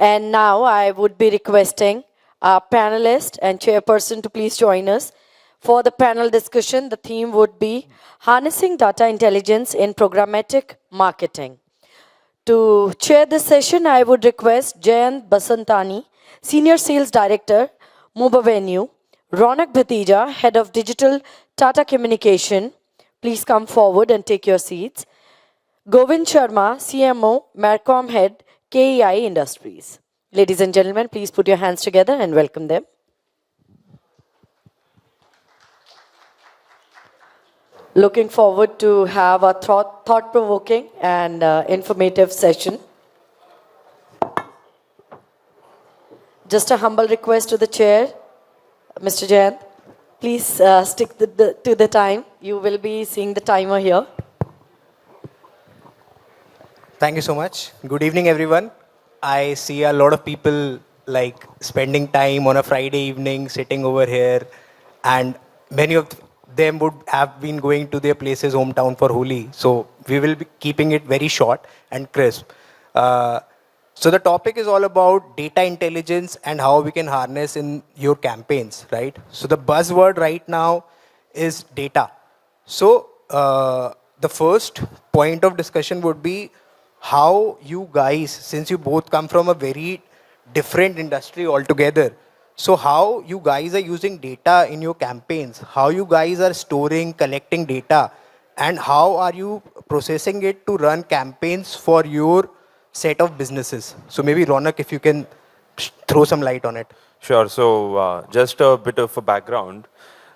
And now I would be requesting our panelist and chairperson to please join us. For the panel discussion, the theme would be Harnessing Data Intelligence in Programmatic Marketing. To chair this session, I would request Jayant Basantani, Senior Sales Director, Mobavenue, Raunaq Bhatija, Head of Digital Tata Communication. Please come forward and take your seats. Govind Sharma, CMO, Marcom Head, KEI Industries. Ladies and gentlemen, please put your hands together and welcome them. Looking forward to have a thought-provoking and informative session. Just a humble request to the chair, Mr. Jayant, please stick to the time. You will be seeing the timer here. Thank you so much. Good evening, everyone. I see a lot of people like spending time on a Friday evening sitting over here, and many of them would have been going to their places, hometown for Holi. So we will be keeping it very short and crisp. So the topic is all about data intelligence and how we can harness in your campaigns, right? So the buzzword right now is data. So the first point of discussion would be how you guys, since you both come from a very different industry altogether, so how you guys are using data in your campaigns, how you guys are storing, collecting data, and how are you processing it to run campaigns for your set of businesses. So maybe Raunaq, if you can throw some light on it. Sure. So just a bit of a background.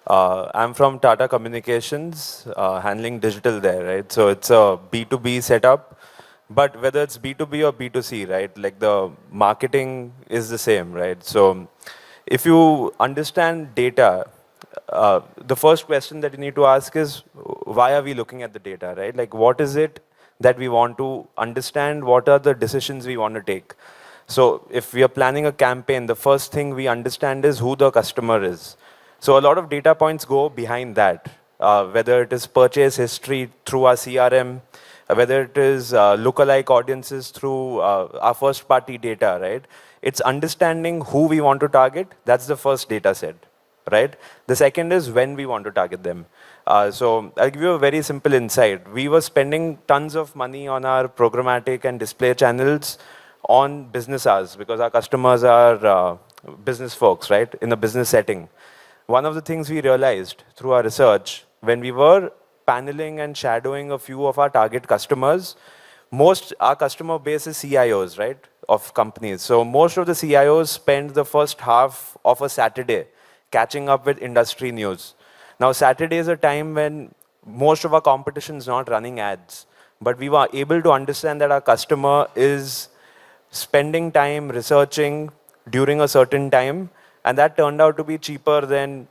I'm from Tata Communications, handling digital there, right? So it's a B2B setup. But whether it's B2B or B2C, right, like the marketing is the same, right? So if you understand data, the first question that you need to ask is, why are we looking at the data, right? Like, what is it that we want to understand? What are the decisions we want to take? So if we are planning a campaign, the first thing we understand is who the customer is. So a lot of data points go behind that, whether it is purchase history through our CRM, whether it is lookalike audiences through our first party data, right? It's understanding who we want to target. That's the first data set, right? The second is when we want to target them. So I'll give you a very simple insight. We were spending tons of money on our programmatic and display channels on business hours because our customers are business folks, right? In a business setting. One of the things we realized through our research, when we were paneling and shadowing a few of our target customers, our customer base is CIOs, right, of companies. So most of the CIOs spend the first half of a Saturday catching up with industry news. Now, Saturday is a time when most of our competition is not running ads, but we were able to understand that our customer is spending time researching during a certain time, and that turned out to be cheaper than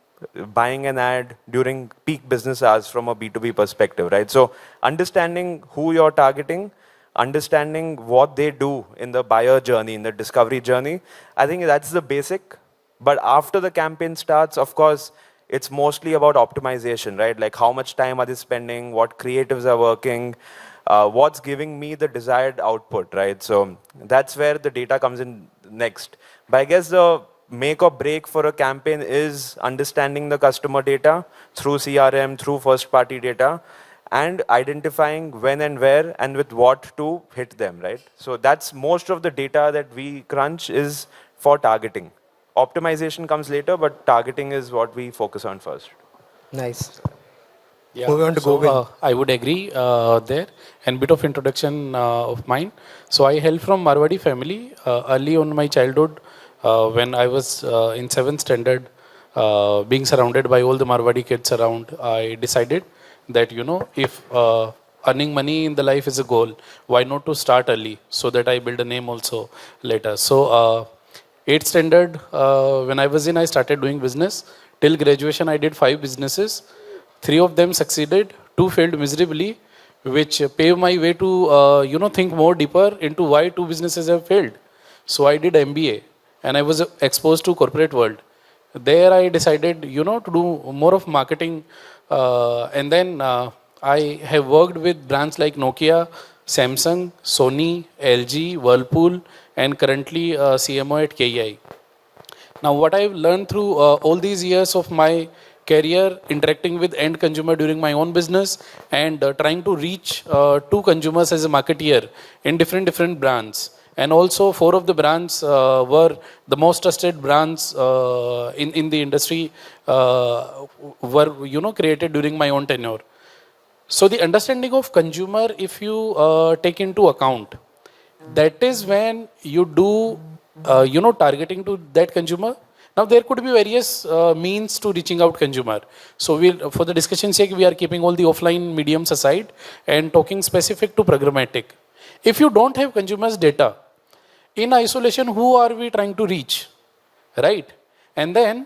buying an ad during peak business hours from a B2B perspective, right? So understanding who you're targeting, understanding what they do in the buyer journey, in the discovery journey, I think that's the basic. But after the campaign starts, of course, it's mostly about optimization, right? Like how much time are they spending, what creatives are working, what's giving me the desired output, right? So that's where the data comes in next. But I guess the make or break for a campaign is understanding the customer data through CRM, through first party data, and identifying when and where and with what to hit them, right? So that's most of the data that we crunch is for targeting. Optimization comes later, but targeting is what we focus on first. Nice. Yeah, Moving on to Govind. I would agree there. And bit of introduction of mine. So I hail from Marwadi family. Early on my childhood, when I was in 7th standard, being surrounded by all the Marwadi kids around, I decided that, if earning money in the life is a goal, why not to start early so that I build a name also later. So 8th standard, when I was in, I started doing business. Till graduation, I did 5 businesses. 3 of them succeeded, 2 failed miserably, which paved my way to, think more deeper into why 2 businesses have failed. So I did MBA. And I was exposed to corporate world. There I decided, to do more of marketing. And then I have worked with brands like Nokia, Samsung, Sony, LG, Whirlpool, and currently CMO at KEI. Now, what I've learned through all these years of my career interacting with end consumer during my own business and trying to reach to consumers as a marketeer in different brands. And also, four of the brands were the most trusted brands in the industry were created during my own tenure. So the understanding of consumer, if you take into account, that is when you do targeting to that consumer. Now there could be various means to reaching out consumer. So we'll, for the discussion sake, we are keeping all the offline mediums aside and talking specific to programmatic. If you don't have consumers data, in isolation, who are we trying to reach, right? And then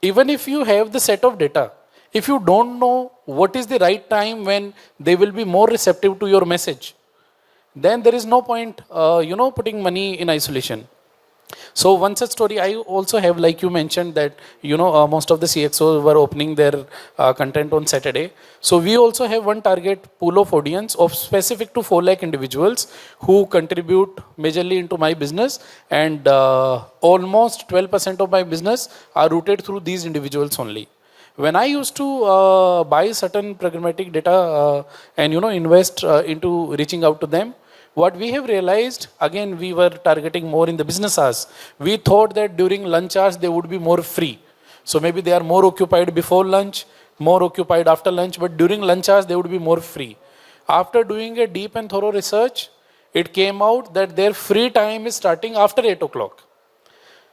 even if you have the set of data, if you don't know what is the right time when they will be more receptive to your message, then there is no point, putting money in isolation. So one such story I also have, like you mentioned that, most of the CXOs were opening their content on Saturday. So we also have one target pool of audience of specific to 4 lakh individuals who contribute majorly into my business, and almost 12% of my business are routed through these individuals only. When I used to buy certain programmatic data and invest into reaching out to them, what we have realized, again, we were targeting more in the business hours. We thought that during lunch hours they would be more free. So maybe they are more occupied before lunch, more occupied after lunch, but during lunch hours they would be more free. After doing a deep and thorough research, it came out that their free time is starting after 8 o'clock.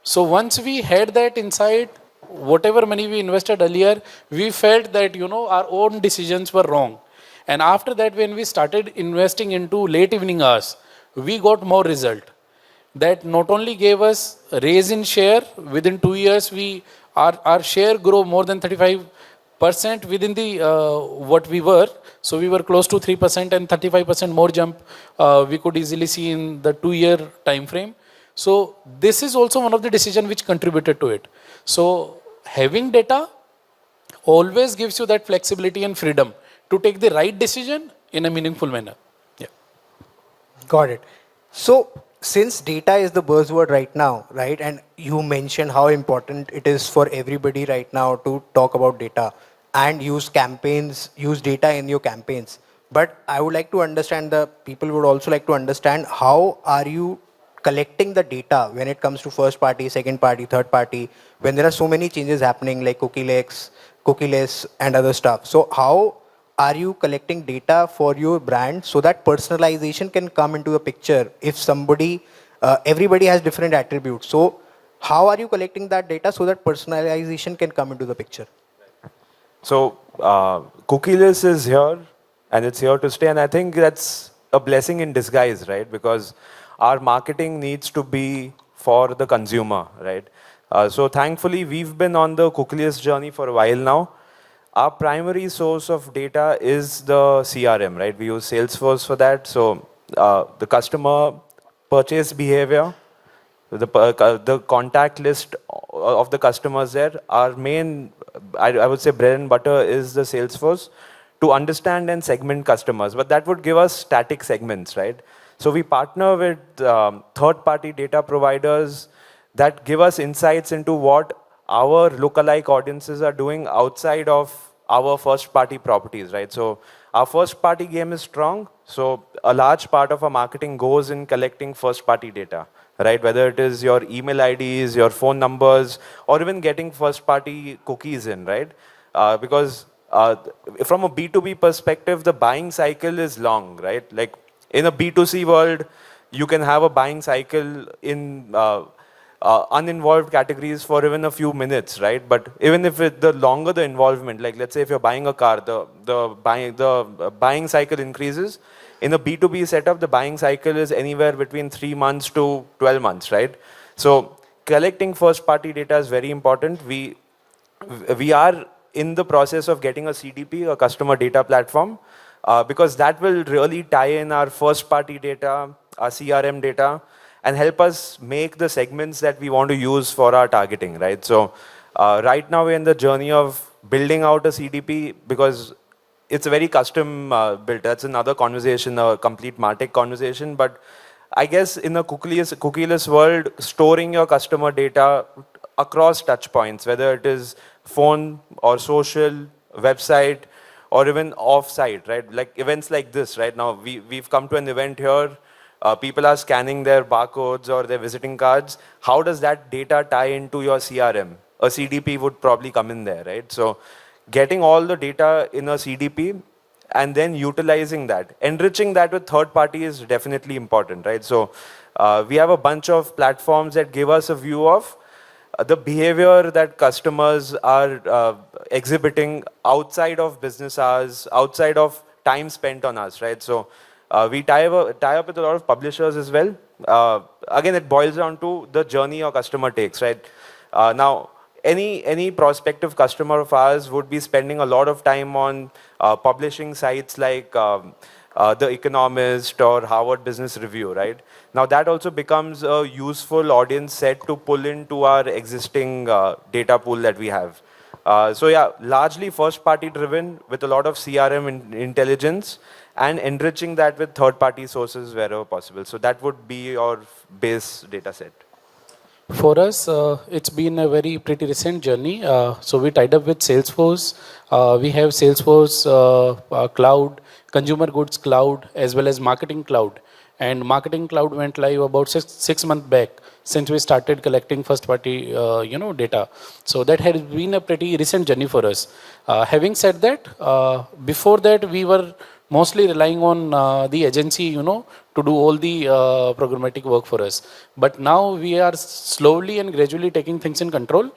So once we had that insight, whatever money we invested earlier, we felt that, our own decisions were wrong. And after that, when we started investing into late evening hours, we got more result. That not only gave us a raise in share, within 2 years, our share grew more than 35% within the what we were. So we were close to 3% and 35% more jump we could easily see in the 2-year time frame. So this is also one of the decisions which contributed to it. So having data always gives you that flexibility and freedom to take the right decision in a meaningful manner. Yeah. Got it. So since data is the buzzword right now, right, and you mentioned how important it is for everybody right now to talk about data and use data in your campaigns. But I would like to understand, the people would also like to understand, how are you collecting the data when it comes to first party, second party, third party, when there are so many changes happening like cookieless and other stuff. So how are you collecting data for your brand so that personalization can come into the picture? If somebody, everybody has different attributes. So how are you collecting that data so that personalization can come into the picture? So cookieless is here and it's here to stay. And I think that's a blessing in disguise, right? Because our marketing needs to be for the consumer, right? So thankfully, we've been on the cookieless journey for a while now. Our primary source of data is the CRM, right? We use Salesforce for that. So the customer purchase behavior, the contact list of the customers there, our main, I would say, bread and butter is the Salesforce to understand and segment customers. But that would give us static segments, right? So we partner with third-party data providers that give us insights into what our lookalike audiences are doing outside of our first-party properties, right? So our first-party game is strong. So a large part of our marketing goes in collecting first-party data, right? Whether it is your email IDs, your phone numbers, or even getting first-party cookies in, right? Because from a B2B perspective, the buying cycle is long, right? Like in a B2C world, you can have a buying cycle in uninvolved categories for even a few minutes, right? But even if the longer the involvement, like let's say if you're buying a car, the buying cycle increases. In a B2B setup, the buying cycle is anywhere between 3 months to 12 months, right? So collecting first-party data is very important. We are in the process of getting a CDP, a customer data platform, because that will really tie in our first-party data, our CRM data, and help us make the segments that we want to use for our targeting, right? So right now we're in the journey of building out a CDP because it's a very custom built. That's another conversation, a complete MarTech conversation. But I guess in a cookieless world, storing your customer data across touch points, whether it is phone or social, website, or even off-site, right? Like events like this, right? Now, we've come to an event here, people are scanning their barcodes or their visiting cards. How does that data tie into your CRM? A CDP would probably come in there, right? So getting all the data in a CDP and then utilizing that, enriching that with third party is definitely important, right? So we have a bunch of platforms that give us a view of the behavior that customers are exhibiting outside of business hours, outside of time spent on us, right? So we tie up with a lot of publishers as well. Again, it boils down to the journey your customer takes, right? Now, any prospective customer of ours would be spending a lot of time on publishing sites like The Economist or Harvard Business Review, right? Now that also becomes a useful audience set to pull into our existing data pool that we have. So yeah, largely first party driven with a lot of CRM intelligence and enriching that with third party sources wherever possible. So that would be your base data set. For us, it's been a very pretty recent journey. So we tied up with Salesforce. We have Salesforce Cloud, Consumer Goods Cloud, as well as Marketing Cloud. And Marketing Cloud went live about six months back since we started collecting first-party, data. So that has been a pretty recent journey for us. Having said that, before that we were mostly relying on the agency, to do all the programmatic work for us. But now we are slowly and gradually taking things in control.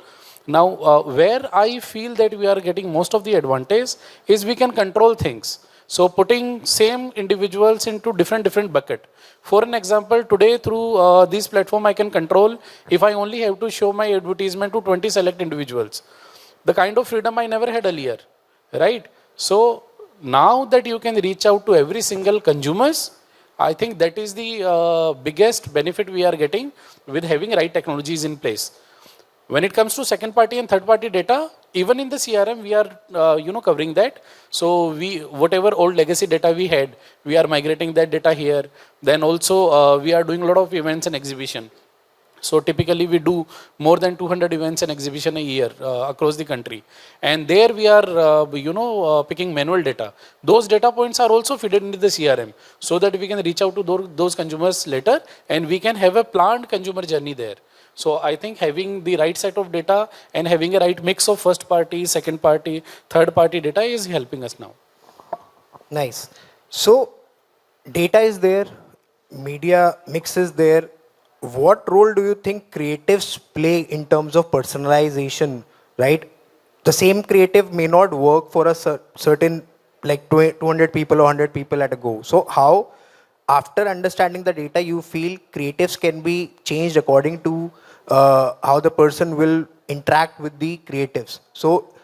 Now, where I feel that we are getting most of the advantage is we can control things. So putting same individuals into different bucket. For an example, today through this platform, I can control if I only have to show my advertisement to 20 select individuals. The kind of freedom I never had earlier, right? So now that you can reach out to every single consumers, I think that is the biggest benefit we are getting with having right technologies in place. When it comes to second party and third party data, even in the CRM, we are covering that. So whatever old legacy data we had, we are migrating that data here. Then also we are doing a lot of events and exhibition. So typically we do more than 200 events and exhibition a year across the country. And there we are, picking manual data. Those data points are also fed into the CRM so that we can reach out to those consumers later and we can have a planned consumer journey there. So I think having the right set of data and having a right mix of first party, second party, third party data is helping us now. Nice. So data is there, media mix is there. What role do you think creatives play in terms of personalization, right? The same creative may not work for a certain like 200 people or 100 people at a go. So how, after understanding the data, you feel creatives can be changed according to how the person will interact with the creatives? So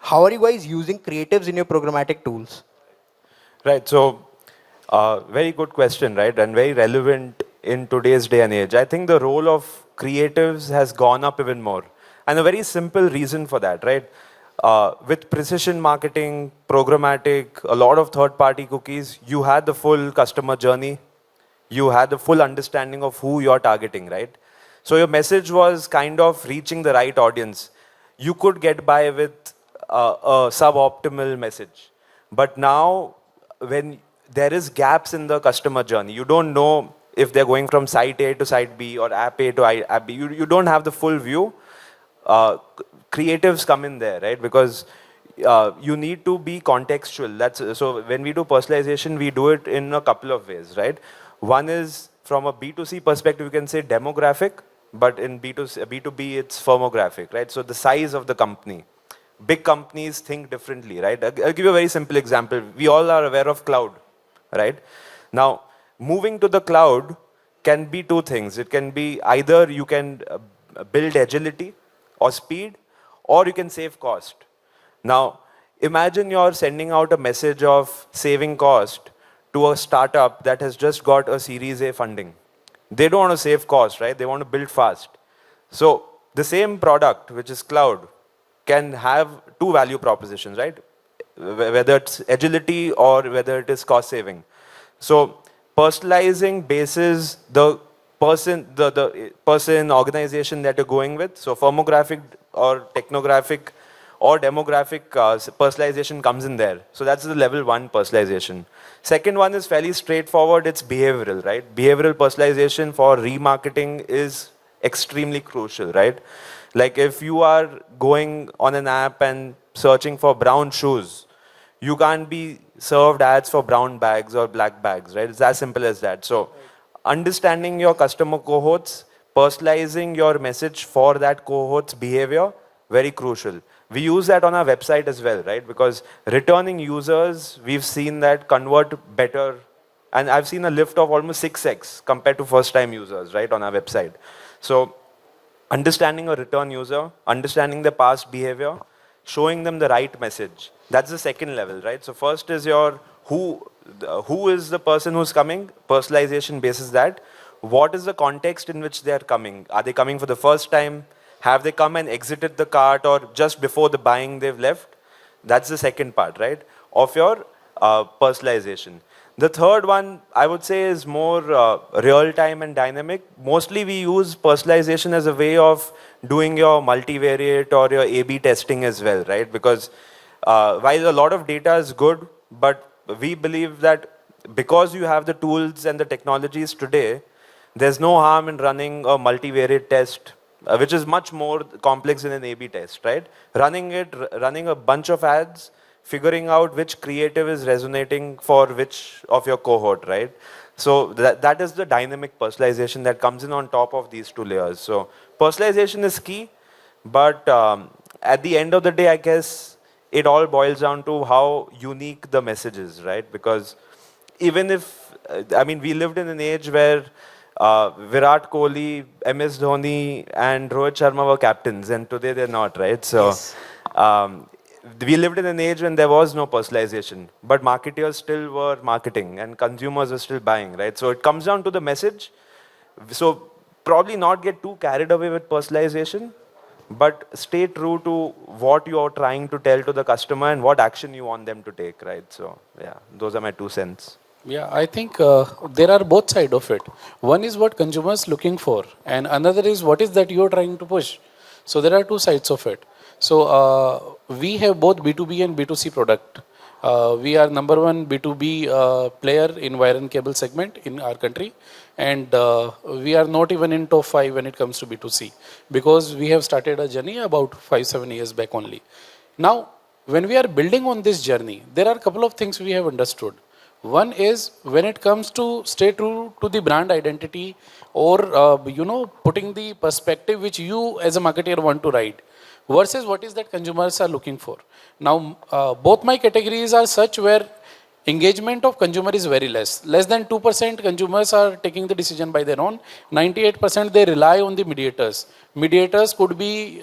how are you guys using creatives in your programmatic tools? Right. So very good question, right? And very relevant in today's day and age. I think the role of creatives has gone up even more. And a very simple reason for that, right? With precision marketing, programmatic, a lot of third-party cookies, you had the full customer journey. You had the full understanding of who you're targeting, right? So your message was kind of reaching the right audience. You could get by with a suboptimal message. But now, when there is gaps in the customer journey, you don't know if they're going from site A to site B or app A to app B. You don't have the full view. Creatives come in there, right? Because you need to be contextual. So when we do personalization, we do it in a couple of ways, right? One is from a B2C perspective, you can say demographic, but in B2B, it's firmographic, right? So the size of the company. Big companies think differently, right? I'll give you a very simple example. We all are aware of cloud, right? Now, moving to the cloud can be two things. It can be either you can build agility or speed, or you can save cost. Now, imagine you're sending out a message of saving cost to a startup that has just got a Series A funding. They don't want to save cost, right? They want to build fast. So the same product, which is cloud, can have two value propositions, right? Whether it's agility or whether it is cost saving. So personalizing basis the person, organization that you're going with. So firmographic or technographic or demographic personalization comes in there. So that's the level 1 personalization. Second one is fairly straightforward. It's behavioral, right? Behavioral personalization for remarketing is extremely crucial, right? Like if you are going on an app and searching for brown shoes, you can't be served ads for brown bags or black bags, right? It's as simple as that. So understanding your customer cohorts, personalizing your message for that cohort's behavior, very crucial. We use that on our website as well, right? Because returning users, we've seen that convert better. And I've seen a lift of almost 6x compared to first-time users, right, on our website. So understanding a return user, understanding their past behavior, showing them the right message. That's the second level, right? So first is your who is the person who's coming, personalization basis that. What is the context in which they are coming? Are they coming for the first time? Have they come and exited the cart, or just before the buying they've left? That's the second part, right, of your personalization. The third one, I would say, is more real-time and dynamic. Mostly we use personalization as a way of doing your multivariate or your A/B testing as well, right? Because while a lot of data is good, but we believe that because you have the tools and the technologies today, there's no harm in running a multivariate test, which is much more complex than an A/B test, right? Running a bunch of ads, figuring out which creative is resonating for which of your cohort, right? So that is the dynamic personalization that comes in on top of these two layers. So personalization is key, but at the end of the day, I guess it all boils down to how unique the message is, right? Because even if, we lived in an age where Virat Kohli, MS Dhoni, and Rohit Sharma were captains, and today they're not, right? So Yes. we lived in an age when there was no personalization, but marketers still were marketing and consumers were still buying, right? So it comes down to the message. So probably not get too carried away with personalization, but stay true to what you are trying to tell to the customer and what action you want them to take, right? So yeah, those are my 2 cents. Yeah, I think there are both sides of it. One is what consumers looking for, and another is what is that you are trying to push. So there are 2 sides of it. So we have both B2B and B2C product. We are number 1 B2B player in wire and cable segment in our country, and we are not even in top 5 when it comes to B2C, because we have started a journey about 5-7 years back only. Now, when we are building on this journey, there are a couple of things we have understood. One is when it comes to stay true to the brand identity, or putting the perspective which you as a marketer want to write versus what is that consumers are looking for. Now, both my categories are such where engagement of consumer is very less. Less than 2% consumers are taking the decision by their own. 98% they rely on the mediators. Mediators could be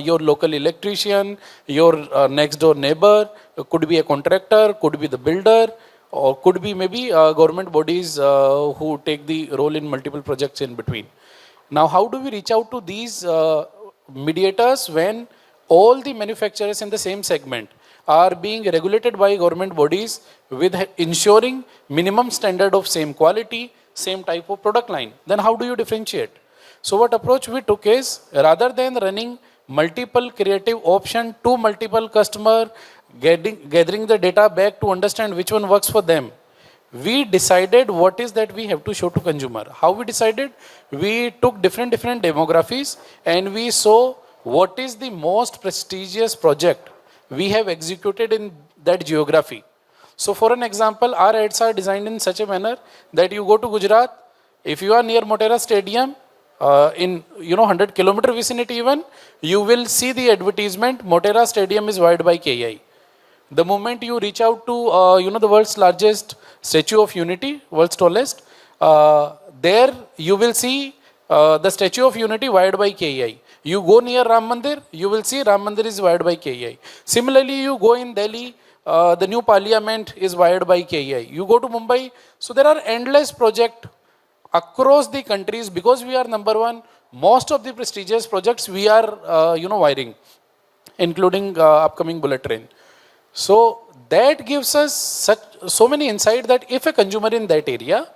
your local electrician, your next door neighbor, could be a contractor, could be the builder, or could be maybe government bodies who take the role in multiple projects in between. Now, how do we reach out to these mediators when all the manufacturers in the same segment are being regulated by government bodies with ensuring minimum standard of same quality, same type of product line? Then how do you differentiate? So what approach we took is, rather than running multiple creative option to multiple customer, gathering the data back to understand which one works for them, we decided what is that we have to show to consumer. How we decided? We took different demographies and we saw what is the most prestigious project we have executed in that geography. So for an example, our ads are designed in such a manner that you go to Gujarat, if you are near Motera Stadium, in 100-kilometer vicinity even, you will see the advertisement, Motera Stadium is wired by KI. The moment you reach out to the world's largest Statue of Unity, world's tallest, there you will see the Statue of Unity wired by KI. You go near Ram Mandir, you will see Ram Mandir is wired by KI. Similarly, you go in Delhi, the new parliament is wired by KI. You go to Mumbai, so there are endless projects across the countries. Because we are number 1, most of the prestigious projects we are wiring, including upcoming bullet train. So that gives us so many insight that if a consumer in that area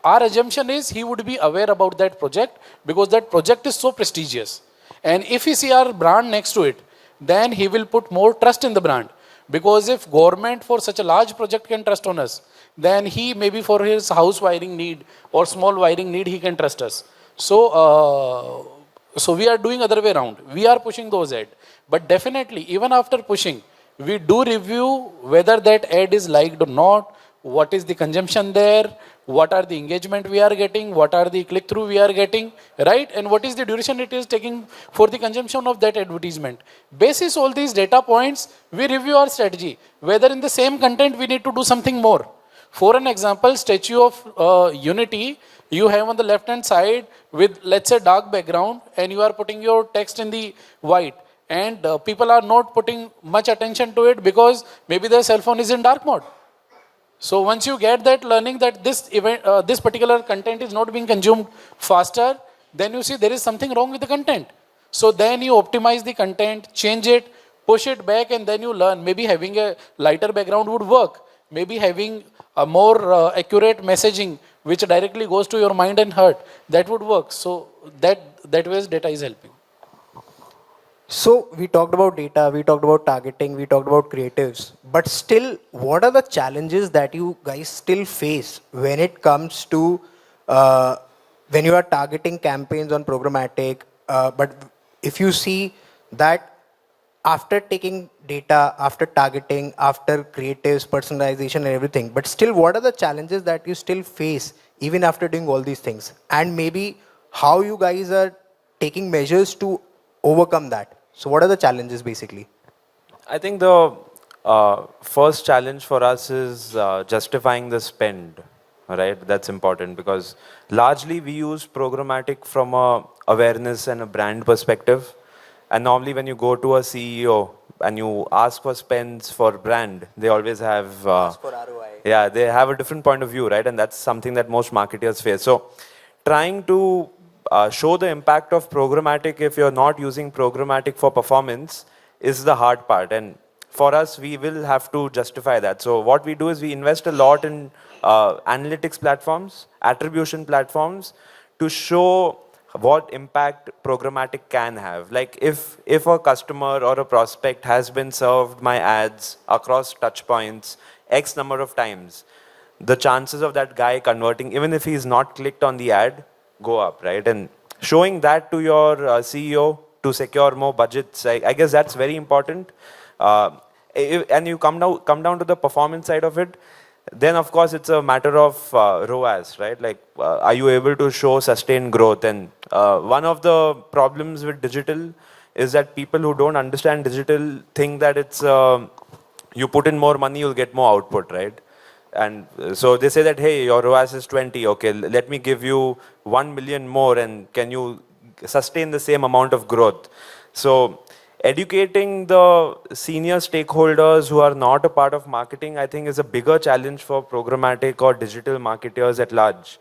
our assumption is he would be aware about that project because that project is so prestigious. And if he see our brand next to it, then he will put more trust in the brand. Because if government for such a large project can trust on us, then he maybe for his house wiring need or small wiring need, he can trust us. So we are doing other way around. We are pushing those ads. But definitely, even after pushing, we do review whether that ad is liked or not, what is the consumption there, what are the engagement we are getting, what are the click-through we are getting, right? And what is the duration it is taking for the consumption of that advertisement. Basis all these data points, we review our strategy, whether in the same content we need to do something more. For an example, Statue of Unity, you have on the left-hand side with, let's say, dark background, and you are putting your text in the white. And people are not putting much attention to it because maybe their cell phone is in dark mode. So once you get that learning that this event, this particular content is not being consumed faster, then you see there is something wrong with the content. So then you optimize the content, change it, push it back, and then you learn. Maybe having a lighter background would work. Maybe having a more accurate messaging which directly goes to your mind and heart, that would work. So that way data is helping. So we talked about data, we talked about targeting, we talked about creatives, but still, what are the challenges that you guys still face when it comes to when you are targeting campaigns on programmatic? But if you see that after taking data, after targeting, after creatives, personalization and everything, but still, what are the challenges that you still face even after doing all these things? And maybe how you guys are taking measures to overcome that. So what are the challenges basically? I think the first challenge for us is justifying the spend, right? That's important because largely we use programmatic from a awareness and a brand perspective. And normally when you go to a CEO and you ask for spends for brand, they always have Ask for ROI. Yeah, they have a different point of view, right? And that's something that most marketers face. So trying to show the impact of programmatic if you're not using programmatic for performance is the hard part. And for us, we will have to justify that. So what we do is we invest a lot in analytics platforms, attribution platforms to show what impact programmatic can have. Like if a customer or a prospect has been served my ads across touch points X number of times, the chances of that guy converting, even if he's not clicked on the ad, go up, right? And showing that to your CEO to secure more budgets, I guess that's very important. And you come down to the performance side of it, then of course it's a matter of ROAS, right? Like, are you able to show sustained growth? And one of the problems with digital is that people who don't understand digital think that it's you put in more money, you'll get more output, right? And so they say that, hey, your ROAS is 20. Okay, let me give you 1 million more, and can you sustain the same amount of growth? So educating the senior stakeholders who are not a part of marketing, I think, is a bigger challenge for programmatic or digital marketers at large.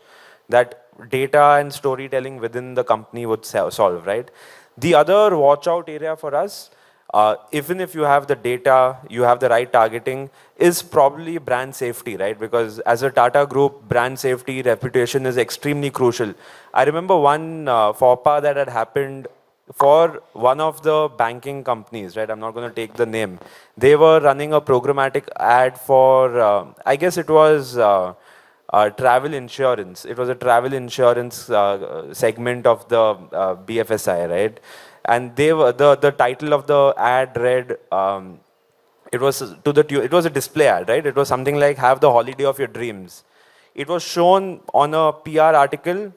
That data and storytelling within the company would solve, right? The other watch out area for us, even if you have the data, you have the right targeting, is probably brand safety, right? Because as a Tata group, brand safety, reputation is extremely crucial. I remember one faux pas that had happened for one of the banking companies, right? I'm not going to take the name. They were running a programmatic ad for, I guess it was travel insurance. It was a travel insurance segment of the BFSI, right? And they were the title of the ad read. It was it was a display ad, right? It was something like "Have the holiday of your dreams." It was shown on a PR article,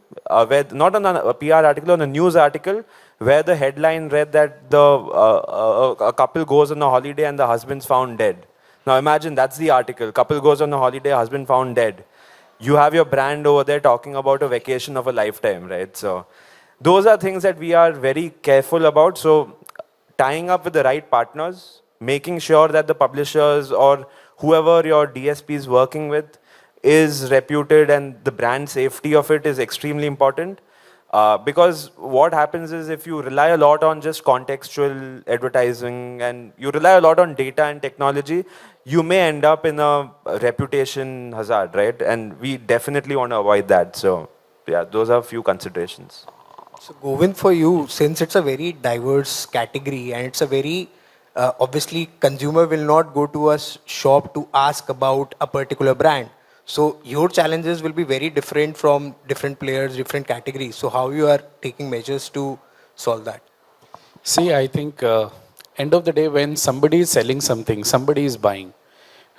where not on a PR article, on a news article, where the headline read that a couple goes on a holiday and the husband's found dead. Now imagine that's the article. Couple goes on a holiday, husband found dead. You have your brand over there talking about a vacation of a lifetime, right? So those are things that we are very careful about. So tying up with the right partners, making sure that the publishers or whoever your DSP is working with is reputed and the brand safety of it is extremely important. Because what happens is if you rely a lot on just contextual advertising and you rely a lot on data and technology, you may end up in a reputation hazard, right? And we definitely want to avoid that. So, yeah, those are a few considerations. So, Govind, for you, since it's a very diverse category and it's a very obviously, consumer will not go to a shop to ask about a particular brand. So, your challenges will be very different from different players, different categories. So, how you are taking measures to solve that? See, I think end of the day, when somebody is selling something, somebody is buying.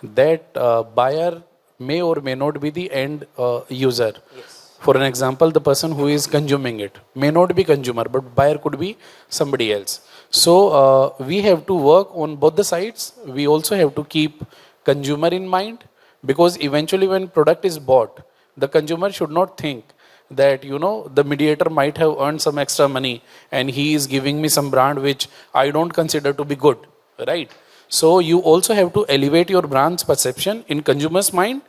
That buyer may or may not be the end user. Yes. For an example, the person who is consuming it may not be consumer, but buyer could be somebody else. So we have to work on both the sides. We also have to keep consumer in mind, because eventually when product is bought, the consumer should not think that the mediator might have earned some extra money and he is giving me some brand which I don't consider to be good, right? So you also have to elevate your brand's perception in consumer's mind.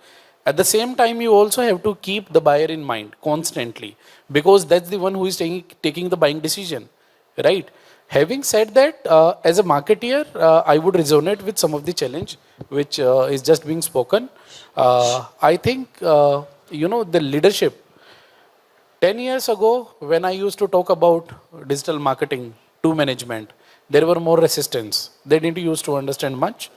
At the same time, you also have to keep the buyer in mind constantly, because that's the one who is taking the buying decision, right? Having said that, as a marketeer, I would resonate with some of the challenge which is just being spoken. I think, the leadership. 10 years ago, when I used to talk about digital marketing to management, there were more resistance. They didn't used to understand much.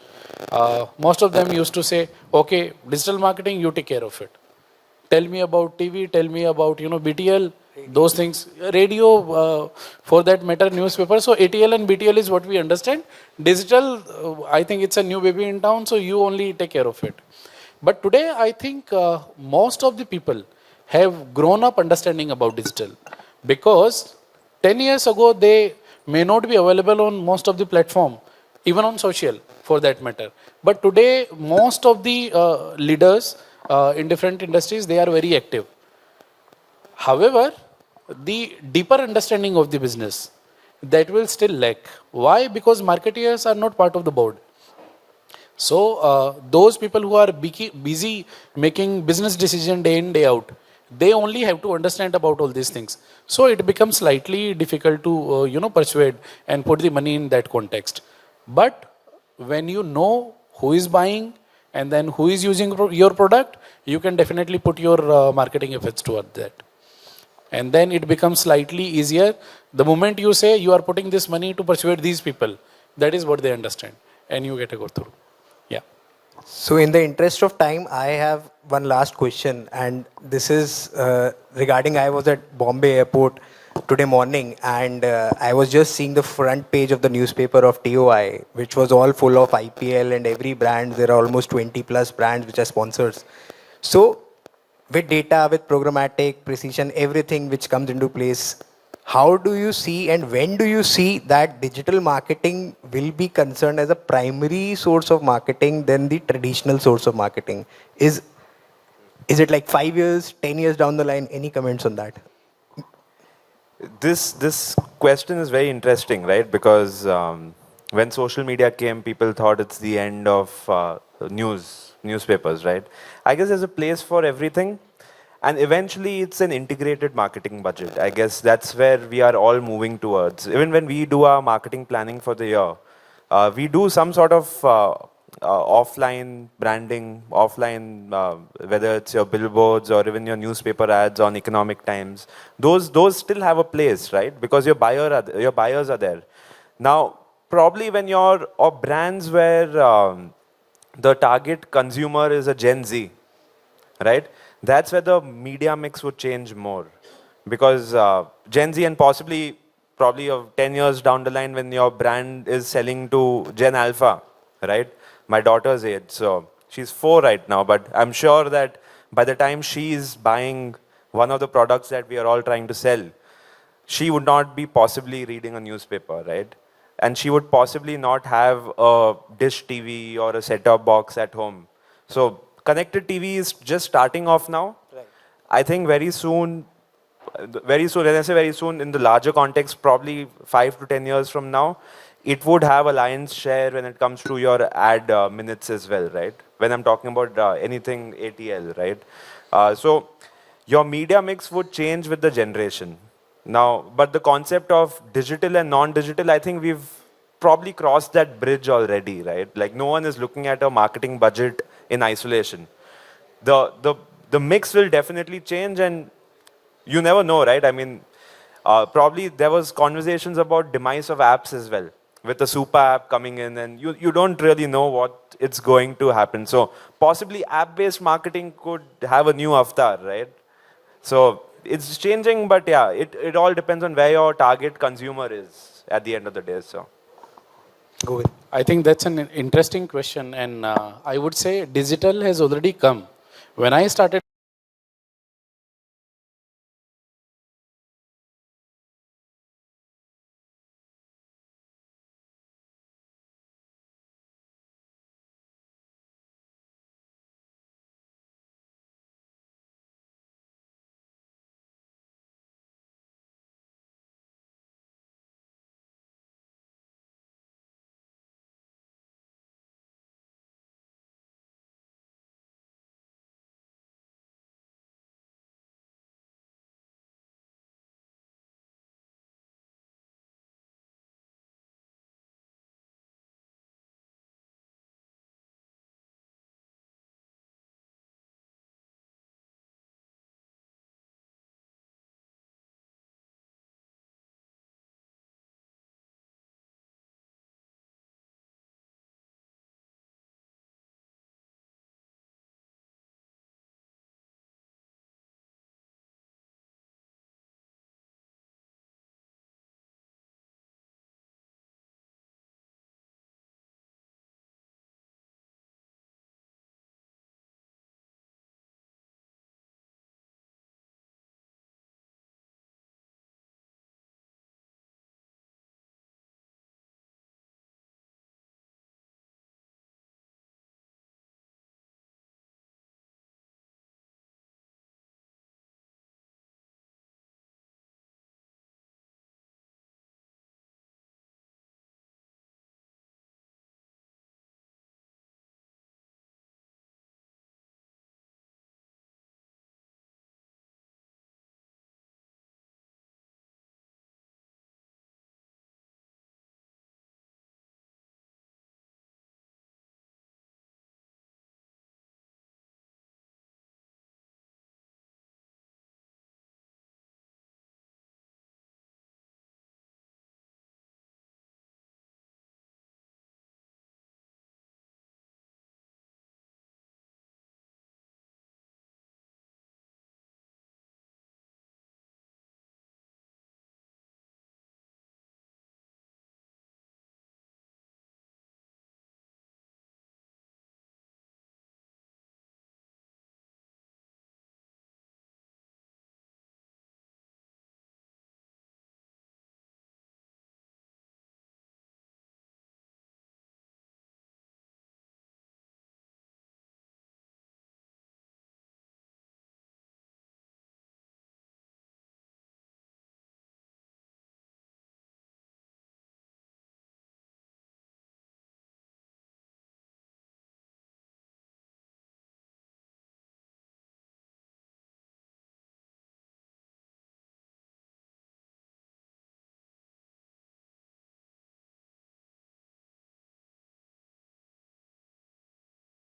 Most of them used to say, okay, digital marketing, you take care of it. Tell me about TV, tell me about, BTL, those things. Radio, for that matter, newspaper. So ATL and BTL is what we understand. Digital, I think it's a new baby in town, so you only take care of it. But today, I think most of the people have grown up understanding about digital, because 10 years ago, they may not be available on most of the platform, even on social for that matter. But today, most of the leaders in different industries, they are very active. However, the deeper understanding of the business, that will still lack. Why? Because marketeers are not part of the board. So those people who are busy making business decision day in, day out, they only have to understand about all these things. So it becomes slightly difficult to persuade and put the money in that context. But when you know who is buying and then who is using your product, you can definitely put your marketing efforts toward that. And then it becomes slightly easier. The moment you say you are putting this money to persuade these people, that is what they understand, and you get a go through. Yeah. So, in the interest of time, I have one last question, and this is regarding I was at Bombay Airport today morning, and I was just seeing the front page of the newspaper of TOI, which was all full of IPL and every brand. There are almost 20 plus brands which are sponsors. So, with data, with programmatic, precision, everything which comes into place, how do you see and when do you see that digital marketing will be concerned as a primary source of marketing than the traditional source of marketing? Is it like 5 years, 10 years down the line? Any comments on that? This question is very interesting, right? Because when social media came, people thought it's the end of newspapers, right? I guess there's a place for everything, and eventually it's an integrated marketing budget. I guess that's where we are all moving towards. Even when we do our marketing planning for the year, we do some sort of offline branding, offline, whether it's your billboards or even your newspaper ads on Economic Times. Those still have a place, right? Because your buyers are there. Now, probably when or brands where the target consumer is a Gen Z, right? That's where the media mix would change more. Because Gen Z and probably of 10 years down the line when your brand is selling to Gen Alpha, right? My daughter's age. So she's 4 right now, but I'm sure that by the time she's buying one of the products that we are all trying to sell, she would not be possibly reading a newspaper, right? And she would possibly not have a dish TV or a set-top box at home. So connected TV is just starting off now. Right. I think very soon, when I say very soon, in the larger context, probably 5 to 10 years from now, it would have a lion's share when it comes to your ad minutes as well, right? When I'm talking about anything ATL, right? So your media mix would change with the generation. Now, but the concept of digital and non-digital, I think we've probably crossed that bridge already, right? Like no one is looking at a marketing budget in isolation. The mix will definitely change, and you never know, right? I mean, probably there was conversations about demise of apps as well, with the super app coming in, and you don't really know what it's going to happen. So possibly app-based marketing could have a new avatar, right? So it's changing, but yeah, it all depends on where your target consumer is at the end of the day. So Govind. I think that's an interesting question, and I would say digital has already come. When I started